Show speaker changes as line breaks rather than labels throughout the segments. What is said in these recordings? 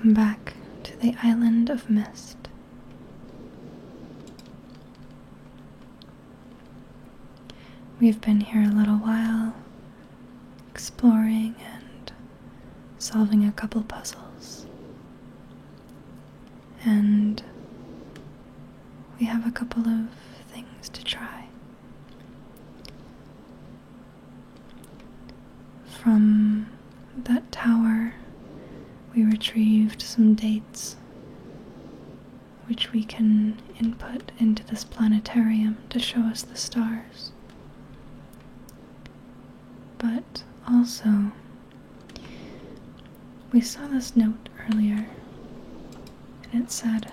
come back to the island of mist. We've been here a little while, exploring and solving a couple puzzles. And we have a couple of things to try. From that tower, we retrieved some dates which we can input into this planetarium to show us the stars. But also, we saw this note earlier, and it said,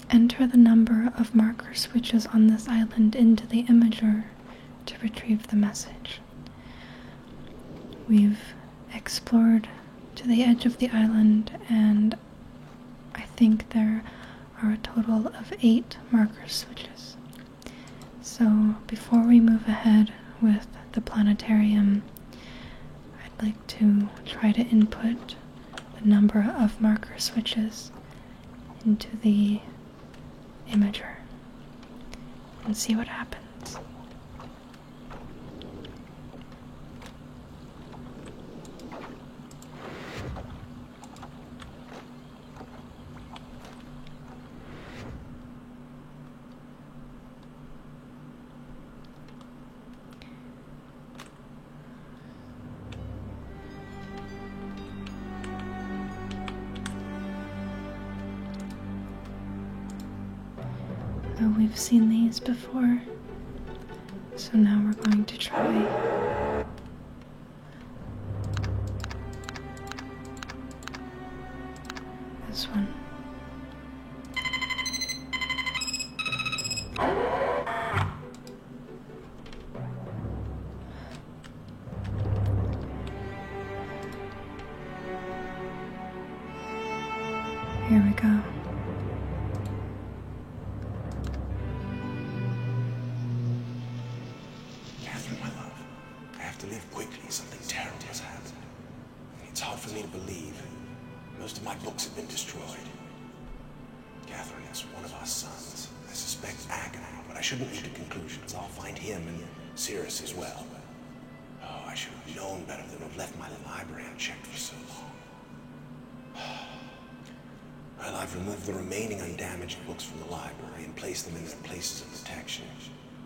"Enter the number of marker switches on this island into the imager to retrieve the message." We've explored to the edge of the island, and I think there are a total of 8 marker switches. So before we move ahead with the planetarium, I'd like to try to input the number of marker switches into the imager and see what happens. We've seen these before, so now we're going to try this one. Here we go.
Catherine, my love, I have to leave quickly. Something terrible has happened. It's hard for me to believe. Most of my books have been destroyed. Catherine, it's one of our sons. I suspect Agonar, but I shouldn't leap to conclusions. I'll find him and Cirrus as well. Oh, I should have known better than to have left my library unchecked for so long. Well, I've removed the remaining undamaged books from the library and placed them in their places of protection.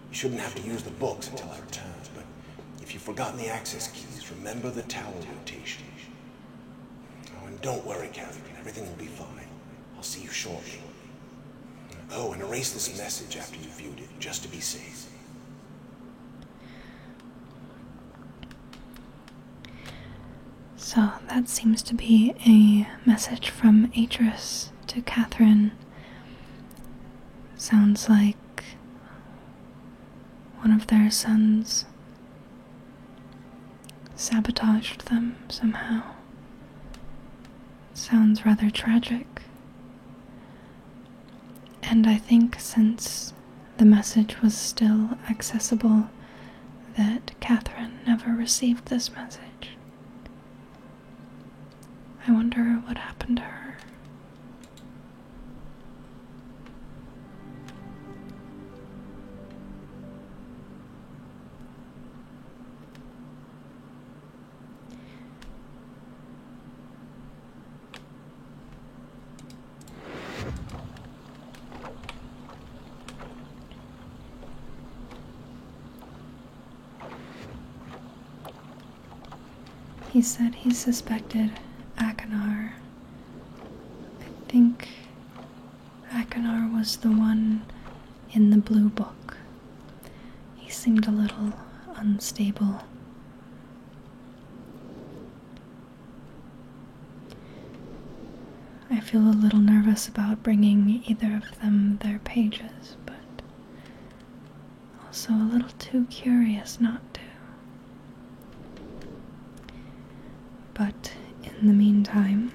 You shouldn't have to use the books until I return, but if you've forgotten the access keys, remember the tower rotation. Oh, and don't worry, Catherine, everything will be fine. I'll see you shortly. Oh, and erase this message after you've viewed it, just to be safe.
So that seems to be a message from Atris to Catherine. Sounds like one of their sons sabotaged them somehow. Sounds rather tragic. And I think since the message was still accessible, that Catherine never received this message. I wonder what happened to her. He said he suspected Agonar. I think Agonar was the one in the blue book. He seemed a little unstable. I feel a little nervous about bringing either of them their pages, but also a little too curious not to. But in the meantime,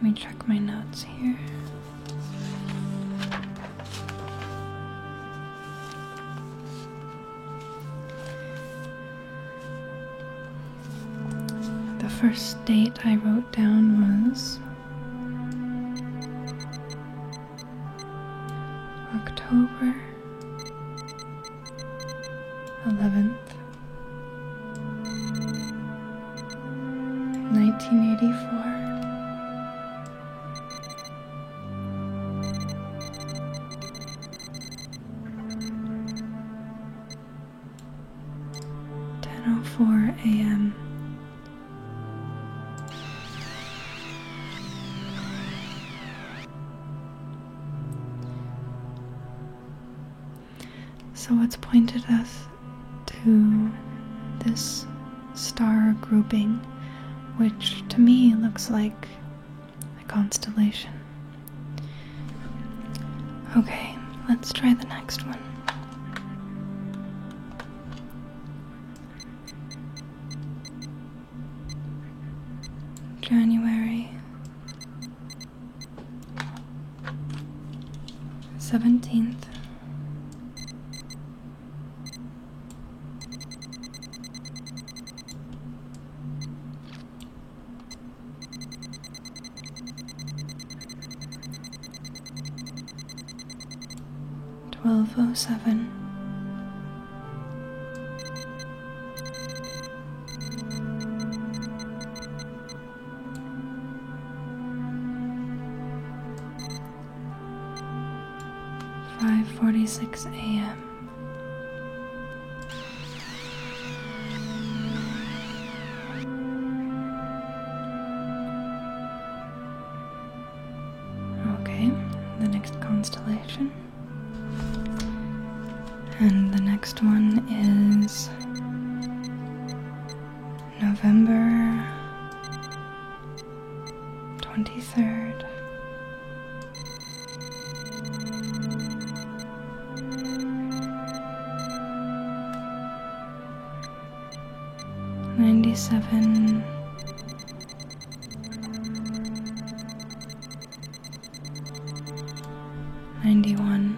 Let me check my notes here. The first date I wrote down was October 11th, 1984. a.m. So what's pointed us to this star grouping, which to me looks like a constellation. Okay, let's try the next one. January 17th. $12:07. $5:46 a.m. Okay, the next constellation. And the next one is November 23rd. $97. $91.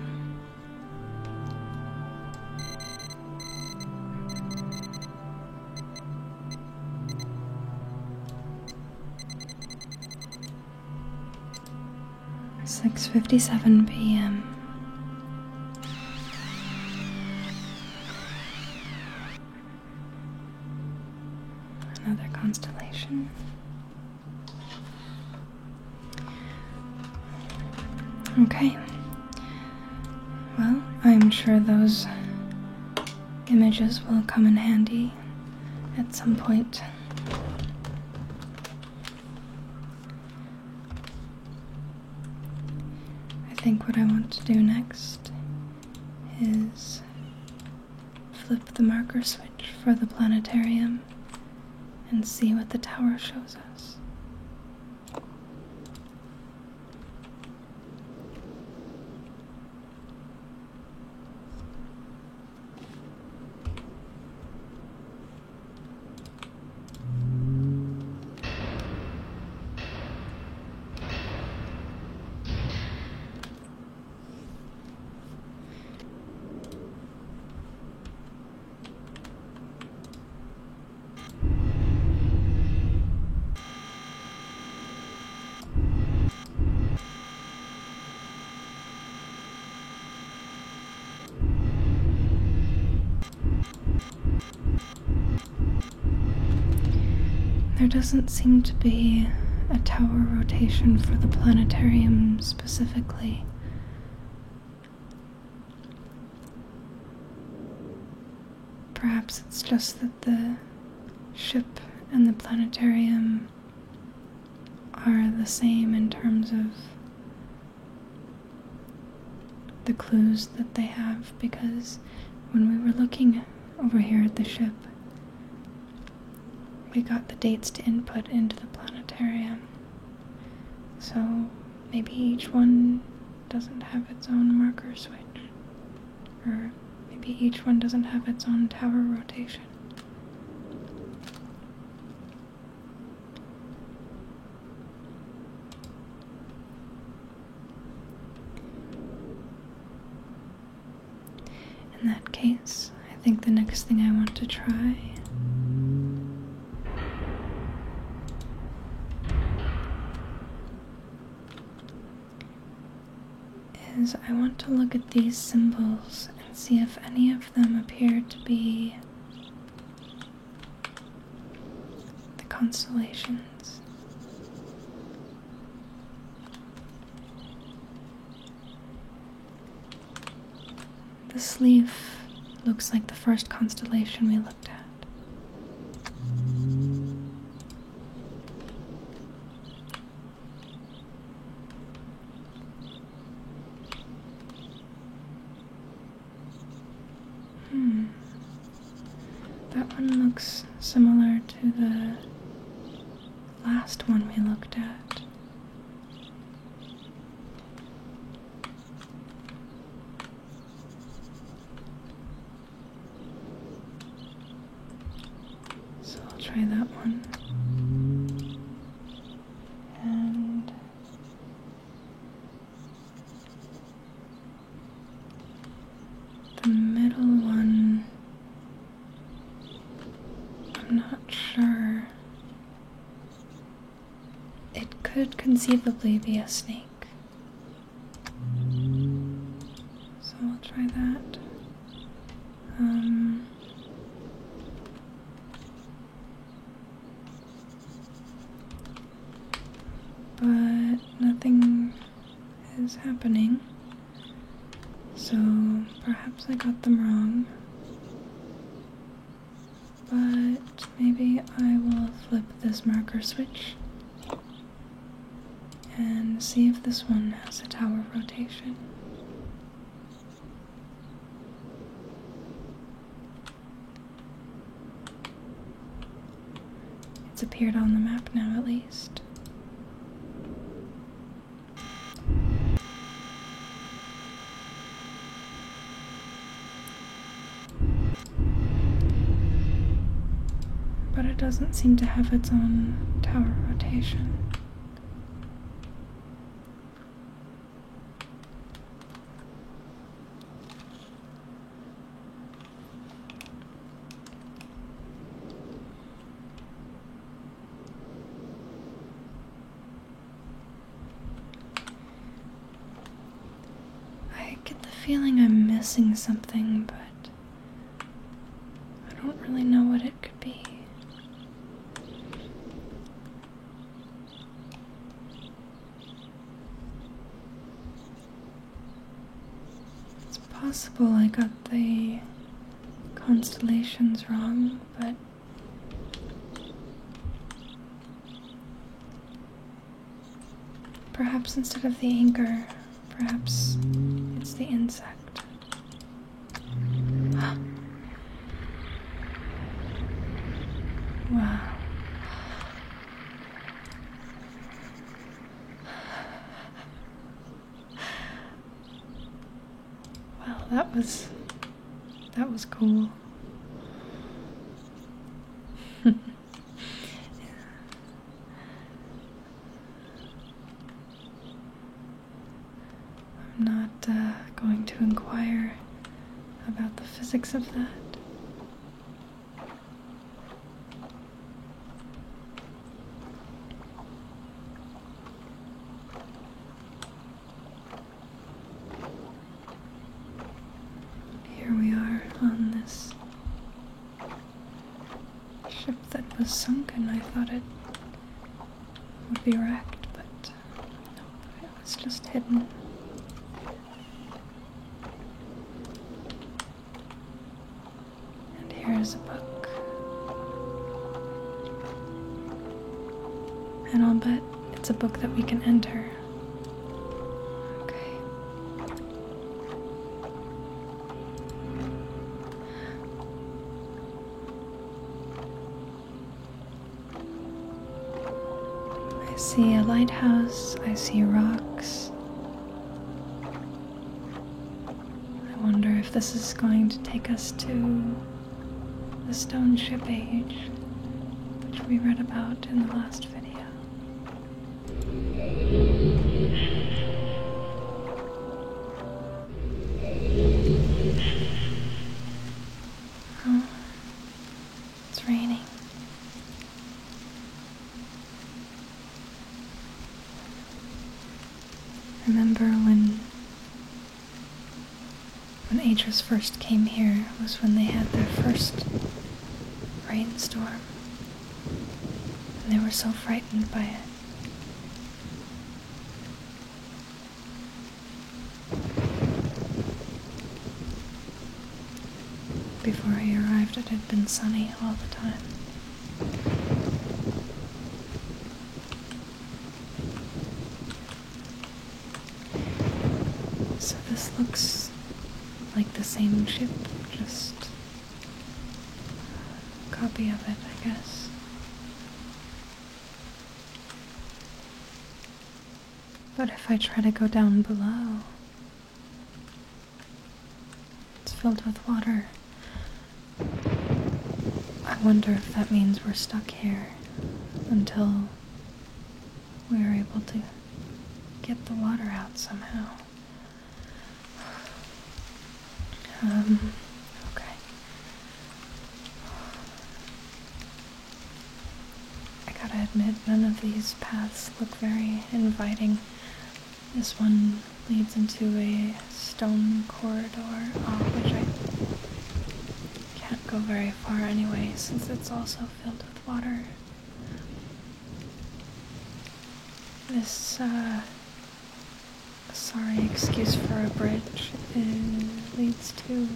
$6:57 p.m. Another constellation. Okay. Well, I'm sure those images will come in handy at some point. I think what I want to do next is flip the marker switch for the planetarium and see what the tower shows us. There doesn't seem to be a tower rotation for the planetarium specifically. Perhaps it's just that the ship and the planetarium are the same in terms of the clues that they have, because when we were looking over here at the ship, we got the dates to input into the planetarium. So maybe each one doesn't have its own marker switch. Or maybe each one doesn't have its own tower rotation. In that case, I think the next thing I want to try is I want to look at these symbols and see if any of them appear to be the constellations. This leaf looks like the first constellation we looked at. That one looks similar to the last one we looked at. So I'll try that one. And the middle one, I'm not sure. It could conceivably be a snake. So I'll try that. But nothing is happening. So perhaps I got them wrong. But maybe I will flip this marker switch and see if this one has a tower rotation. It's appeared on the map now, at least. But it doesn't seem to have its own tower rotation. I get the feeling I'm missing something, but I don't really know what it could be. It's possible I got the constellations wrong, but perhaps instead of the anchor, perhaps it's the insect. Wow. Well, that was cool. I'm not going to inquire about the physics of that. Here we are on this ship that was sunken. I thought it would be wrecked, but nope, it was just hidden. And here's a book. And I'll bet it's a book that we can enter. Okay. I see a lighthouse, I see rocks. I wonder if this is going to take us to the Stone Ship Age, which we read about in the last video. remember when Atris first came here was when they had their first rainstorm. And they were so frightened by it. Before he arrived, it had been sunny all the time. So this looks like the same ship, just a copy of it, I guess. But if I try to go down below, it's filled with water. I wonder if that means we're stuck here until we're able to get the water out somehow. Okay. I gotta admit, none of these paths look very inviting. This one leads into a stone corridor, which I can't go very far anyway, since it's also filled with water. This, sorry excuse for a bridge, leads to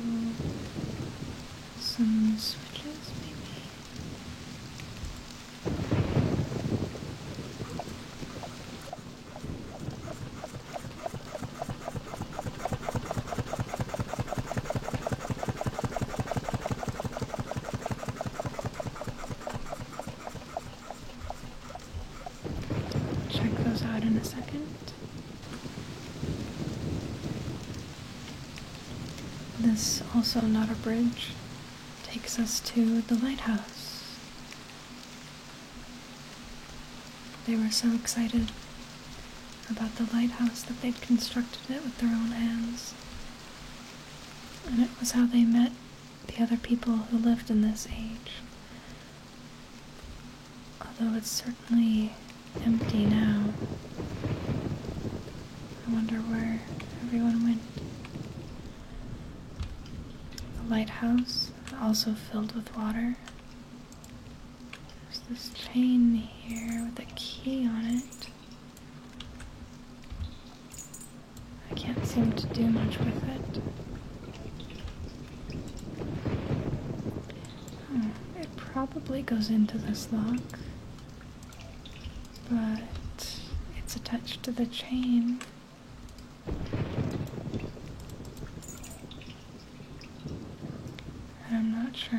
some switches, maybe? Check those out in a second. This, also not a bridge, takes us to the lighthouse. They were so excited about the lighthouse that they'd constructed it with their own hands. And it was how they met the other people who lived in this age. Although it's certainly empty now. I wonder where everyone went. The lighthouse, also filled with water. There's this chain here with a key on it. I can't seem to do much with it. It probably goes into this lock, but it's attached to the chain. And I'm not sure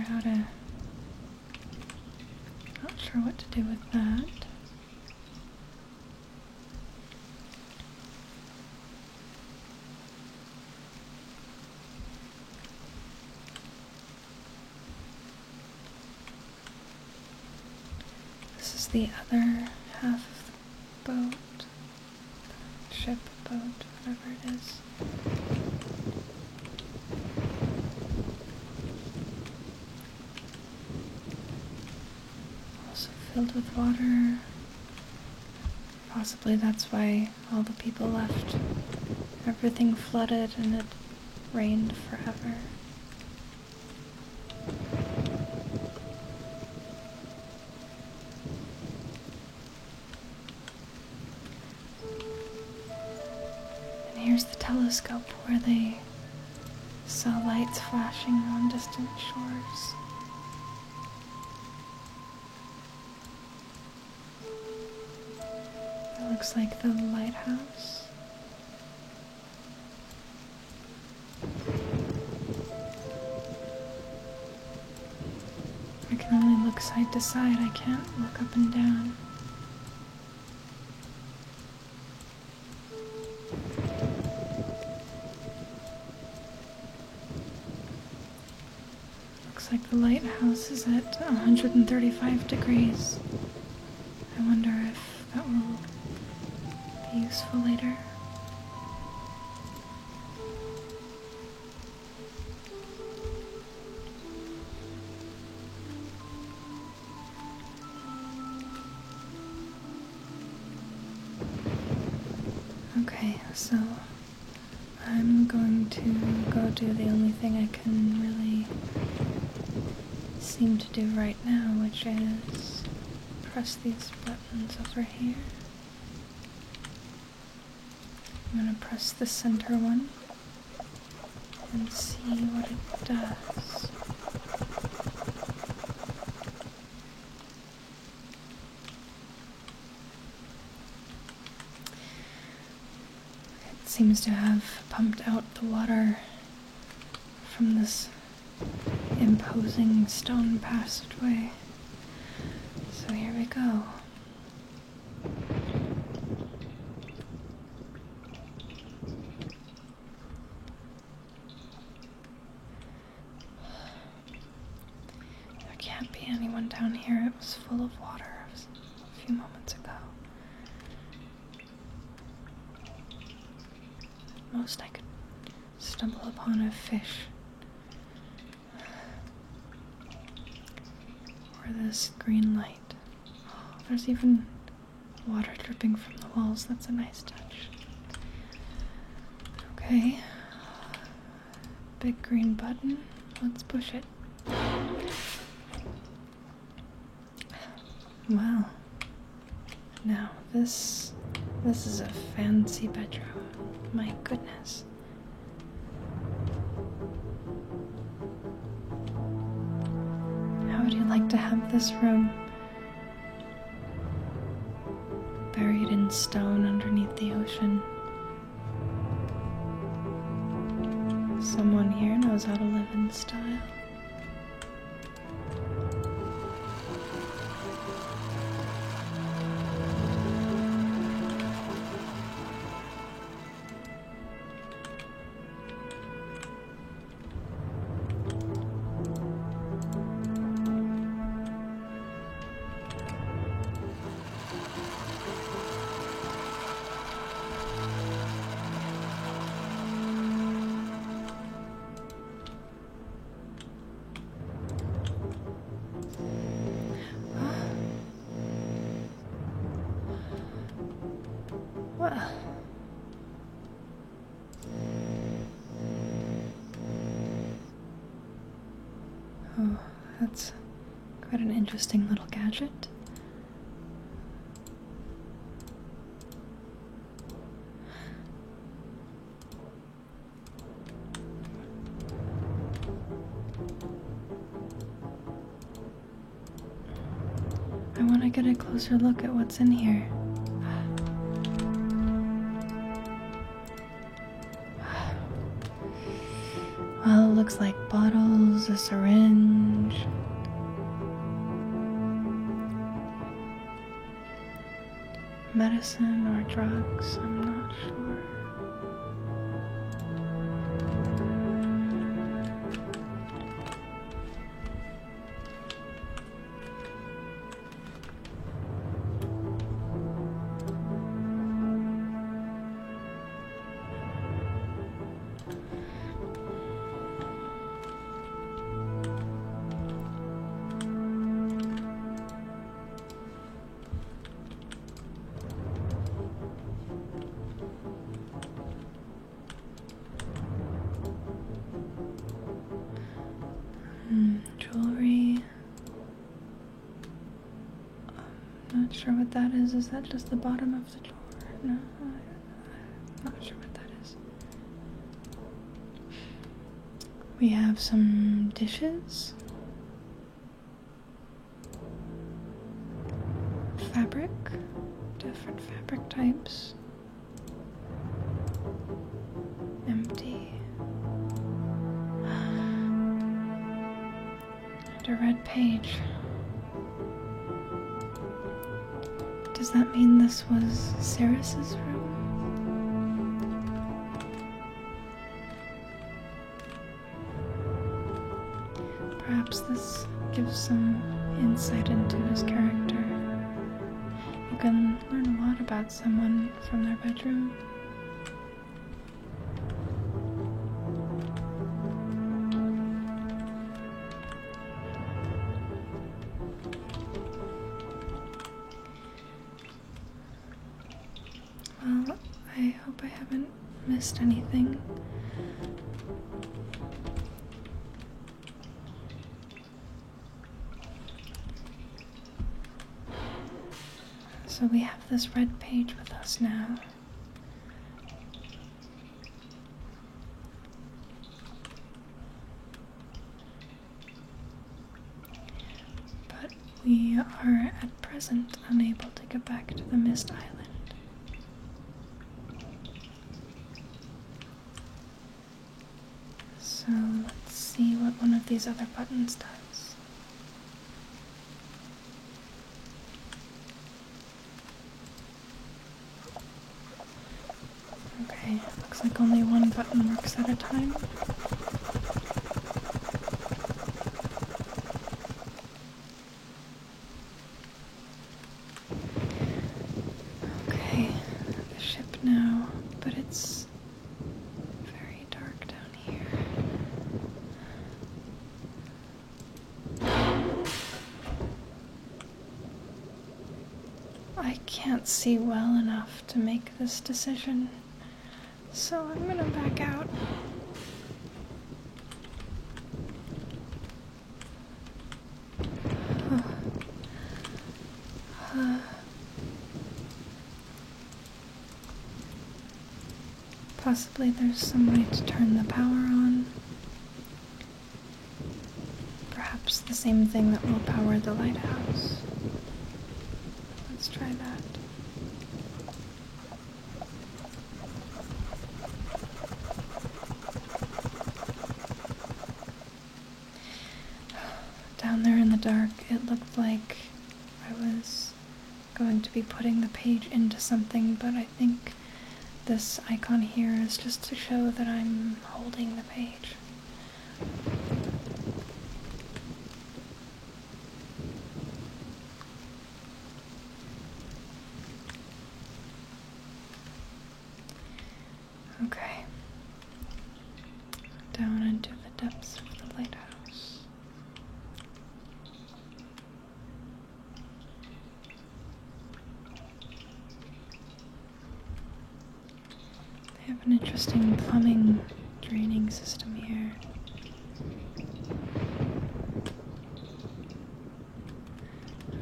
what to do with that. This is the other half of the boat, ship, boat, whatever it is. Also filled with water. Possibly that's why all the people left. Everything flooded and it rained forever. Here's the telescope where they saw lights flashing on distant shores. It looks like the lighthouse. I can only look side to side, I can't look up and down. Looks like the lighthouse is at 135 degrees. I wonder if that will be useful later. Okay, so I'm going to go do the only thing I can really seem to do right now, which is press these buttons over here. I'm going to press the center one and see what it does. It seems to have pumped out the water from this imposing stone passageway. So here we go. There can't be anyone down here. It was full of water a few moments ago. At most I could stumble upon a fish. Or this green light. Oh, there's even water dripping from the walls. That's a nice touch. Okay. Big green button. Let's push it. Wow. Now, this is a fancy bedroom. My goodness. How would you like to have this room? Buried in stone underneath the ocean. Someone here knows how to live in style. Well, oh, that's quite an interesting little gadget. I want to get a closer look at what's in here. Well, it looks like bottles, a syringe. Medicine or drugs, I'm not sure. Jewelry. Not sure what that is. Is that just the bottom of the drawer? No, I'm not sure what that is. We have some dishes. Fabric. Different fabric types. Empty. And a red page. Does that mean this was Ceres's room? Perhaps this gives some insight into his character. You can learn a lot about someone from their bedroom. Well, I hope I haven't missed anything. So we have this red page with us now. But we are at present unable to get back to the Mist Island. So let's see what one of these other buttons does. Okay, looks like only one button works at a time. Okay, the ship now, but it's very dark down here. I can't see well enough to make this decision, so I'm gonna back out. Possibly there's some way to turn the power on. Perhaps the same thing that will power the lighthouse. Let's try that. Down there in the dark, it looked like I was going to be putting the page into something, but I think this icon here is just to show that I'm holding the page. Okay. Down into the depths of the lighthouse. They have an interesting plumbing draining system here.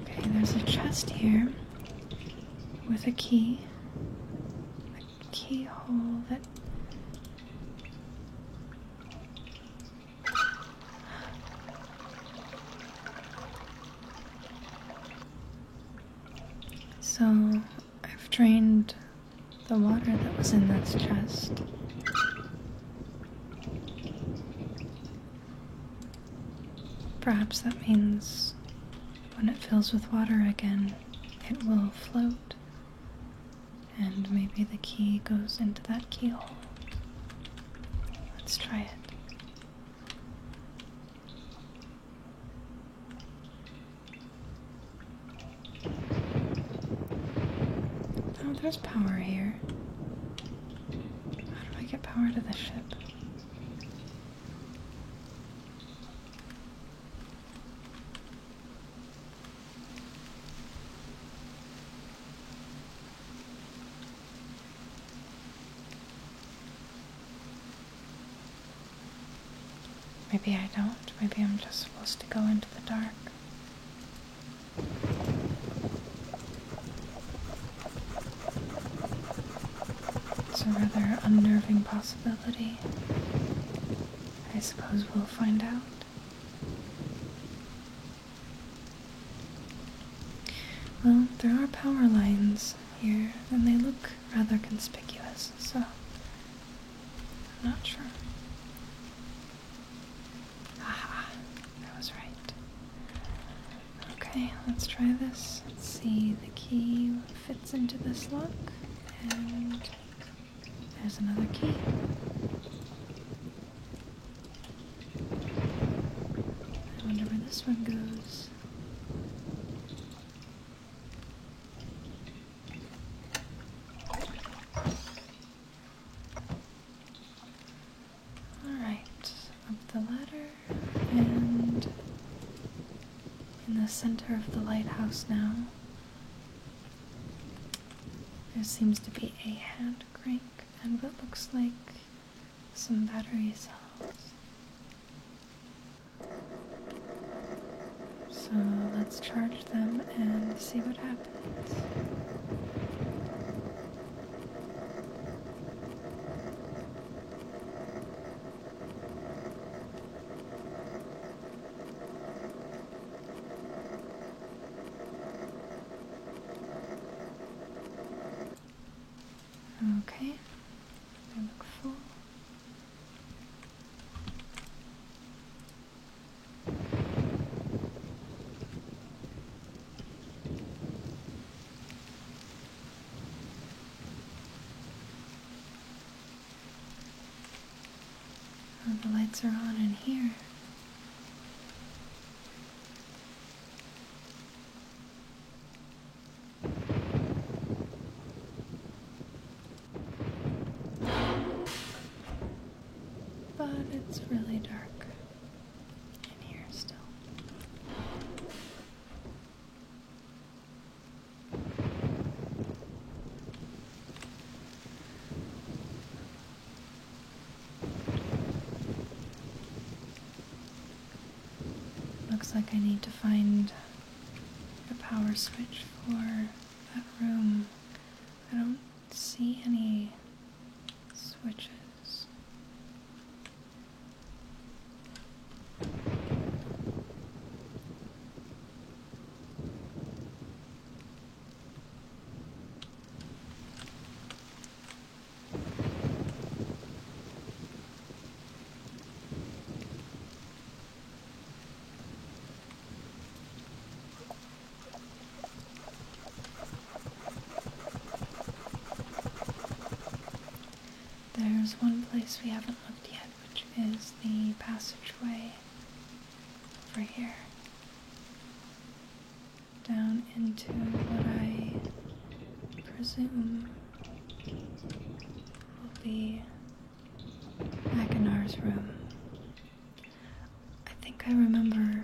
Okay, there's a chest here with a key. A keyhole that so I've drained the water that was in this chest. Perhaps that means when it fills with water again, it will float, and maybe the key goes into that keyhole. Let's try it. Oh, there's power here. How do I get power to the ship? Maybe I don't. Maybe I'm just supposed to go into the dark. It's a rather unnerving possibility. I suppose we'll find out. Well, there are power lines here, and they look rather conspicuous, so I'm not sure. Aha, I was right. Okay, let's try this. Let's see, the key fits into this lock, and there's another key. I wonder where this one goes. Alright, up the ladder, and in the center of the lighthouse now, there seems to be a hand looks like some battery cells. So let's charge them and see what happens. Okay, they look full. Oh, the lights are on in here. But it's really dark in here still. Looks like I need to find a power switch for that room. I don't see any switches. There's one place we haven't looked yet, which is the passageway over here. Down into what I presume will be Agonar's room. I think I remember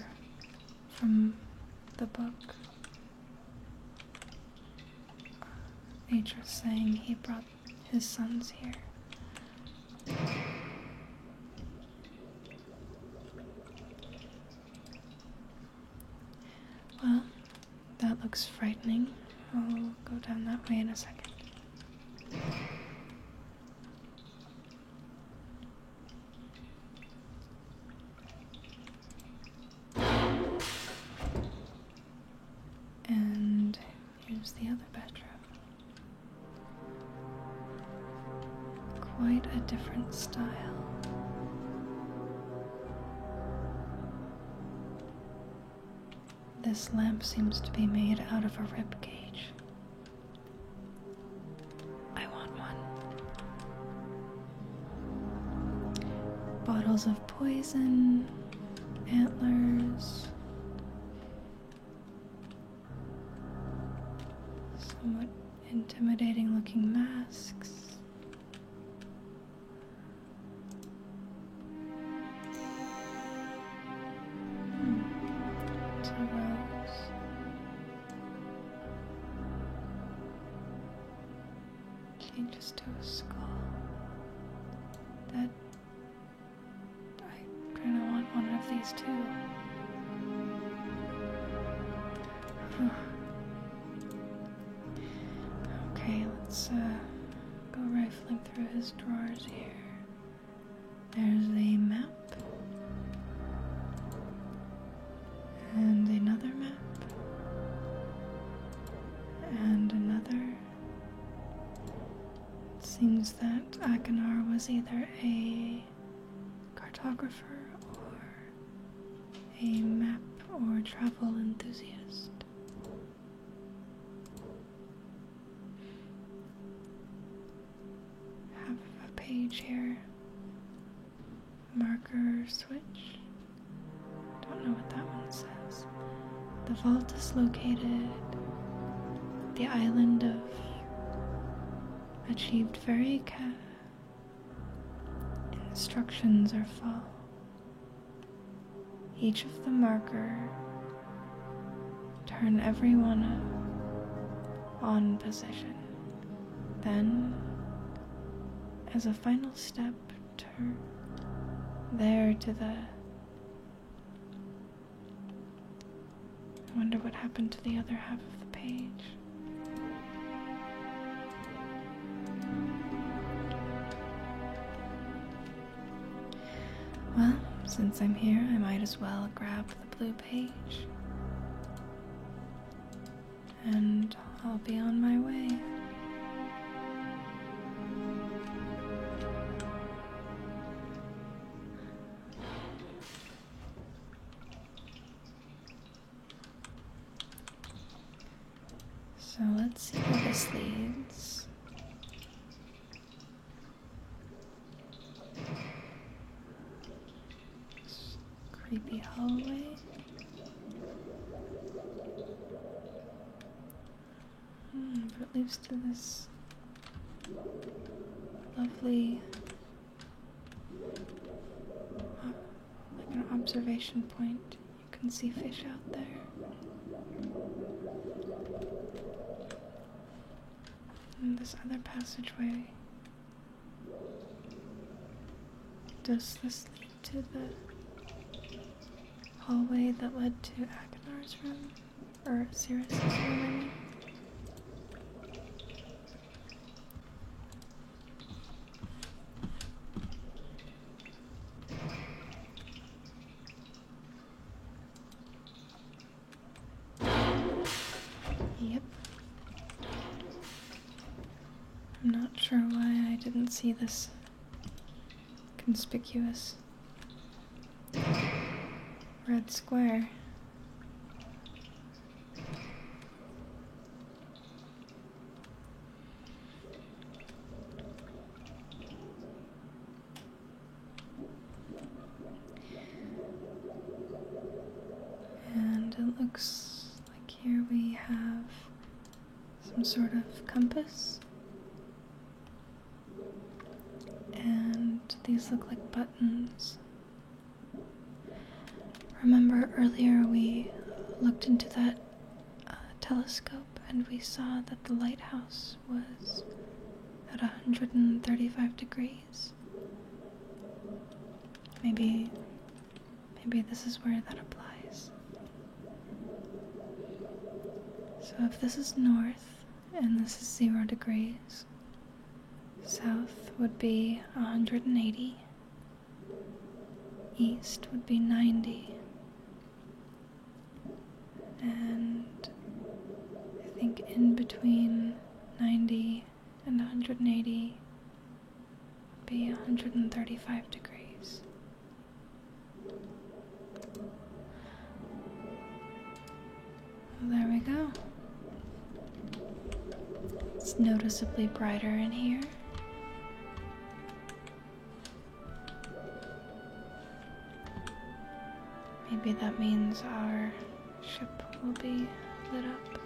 from the book Atreus saying he brought his sons here. Well, that looks frightening. I'll go down that way in a second. And here's the other bedroom. Quite a different style. This lamp seems to be made out of a rib cage. I want one. Bottles of poison, antlers, somewhat intimidating looking masks. It's a rose. Changes to a skull. That I kind of want one of these too. Okay, let's go rifling through his drawers here. There's a map. And another map. And another. It seems that Agonar was either a cartographer or a map or travel enthusiast. Have a page here. Marker switch. Don't know what that one says. The vault is located at the island of Achieved Verica. Instructions are full. Each of the marker, turn every one on position. Then as a final step, turn there to the... I wonder what happened to the other half of the page. Well, since I'm here, I might as well grab the blue page. And I'll be on my way. So let's see where this leads. This creepy hallway. But it leads to this lovely, like an observation point. You can see fish out there. And this other passageway. Does this lead to the hallway that led to Agonar's room? Or Sirius's room, I mean? Yep. I'm not sure why I didn't see this conspicuous red square. And it looks like here we have some sort of compass. And these look like buttons. Remember earlier we looked into that telescope and we saw that the lighthouse was at 135 degrees. Maybe this is where that applies. So if this is north and this is 0 degrees, south would be 180, east would be 90, and I think in between 90 and 180 would be 135 degrees. Well, there we go. It's noticeably brighter in here. Maybe that means our ship will be lit up.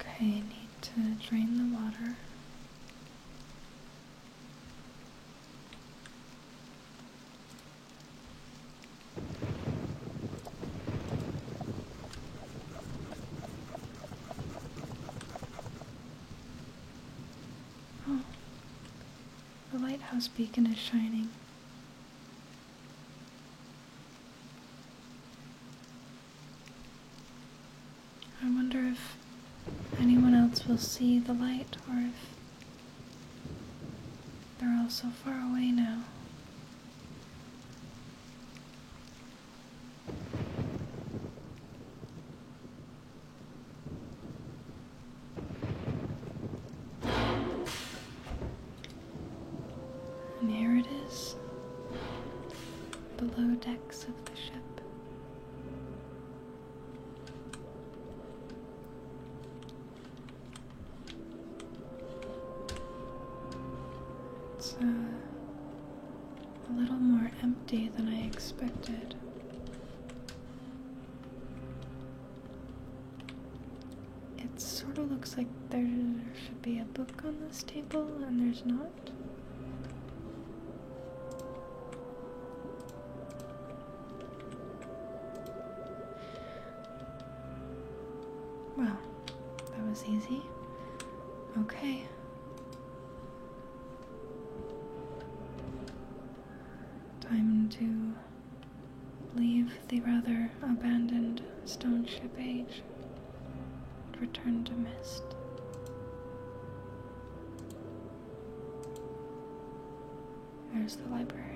Okay, I need to drain the water. Oh, the lighthouse beacon is shining. I wonder if anyone else will see the light, or if they're all so far away now. And here it is, below decks of the ship. It's a little more empty than I expected. It sort of looks like there should be a book on this table, and there's not. Well, that was easy. Okay. Time to leave the rather abandoned stone ship age and return to Mist. There's the library.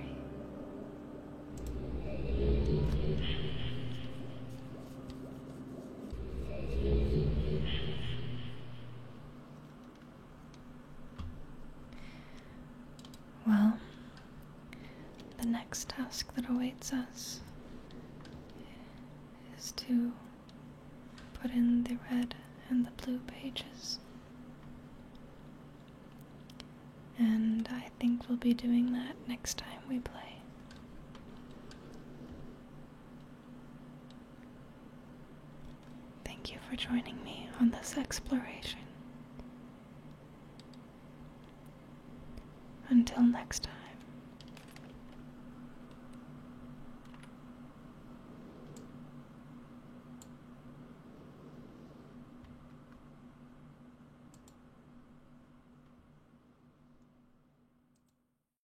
Well, the next task that awaits us is to put in the red and the blue pages. And I think we'll be doing that next time we play. Thank you for joining me on this exploration. Until next time.